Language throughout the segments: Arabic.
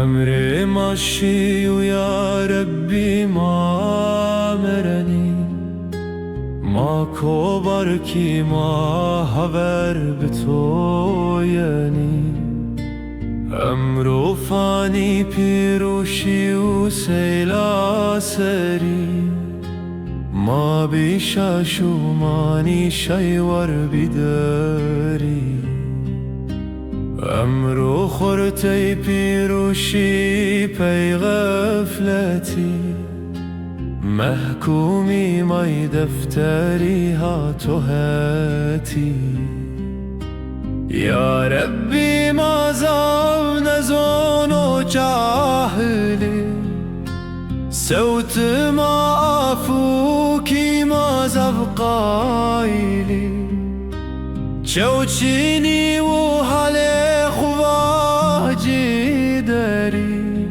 عمري ماشي ويا ربي ما مرني، ماكو بركي ما هبر بتويني. عمرو فاني بيروشي وسيلا سري، ما بيشاشو ماني شيور بداري. عمرو خورتي بيروشي بي غفلتي، محكومي ماي دفتري هاتو هاتي. يا ربي ما زاو نزونو جاهلي، سوت ما افوكي ما زبقايلي. جوچيني وهالي خواجي داري،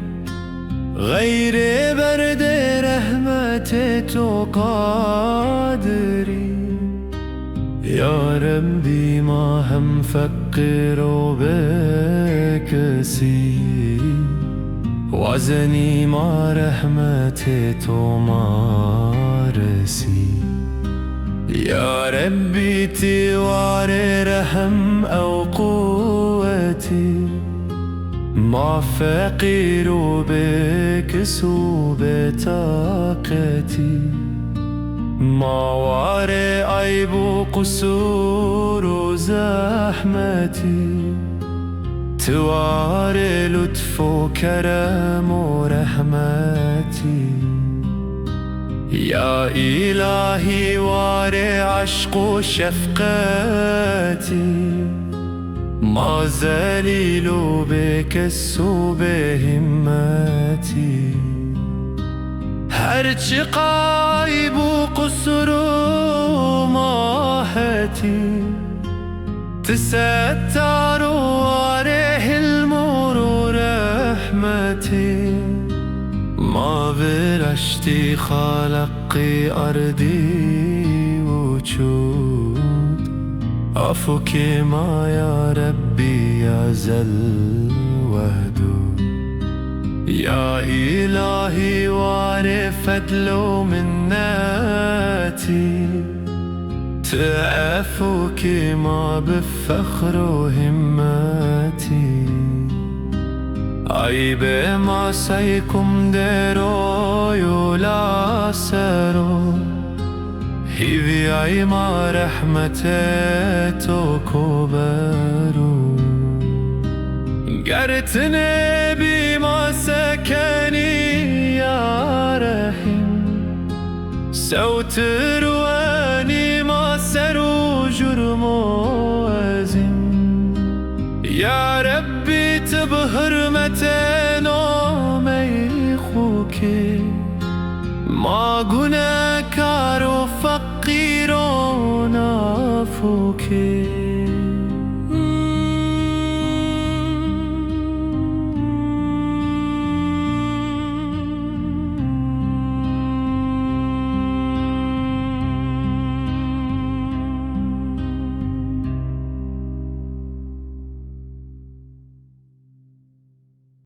غير برد رحمتي تو قادري. يا ربي ما هم فقر وبكسي، وزني ما رحمتي تو مارسي. يا ربي تواري رحم أو قوتي، ما فقير بكس بطاقتي. ما واري عيب وقصور وزحمتي، تواري لطف وكرم ورحمتي. يا إلهي واري عشق وشفقتي، ما زليل بكس بهمتي. هرچ قايب وقصر وماهتي، تستر واريه المرور رحمتي. ما برشتي خلقي أرضي وجود، عفوك ما يا ربي يا زل وهدود. يا إلهي واري فضل ومناتي، تعفوك ما بفخر وهمتي. عيب ما سيكم درو يولا سرو، هيفي عي ما رحمته تو كبرو. قرتني بما سكني يا رحيم، سوت رواني ما سرو جرم وازم. يا ربي تبهرمتي نومي خوكي، ما قنا كارو فقيرو نافوكي.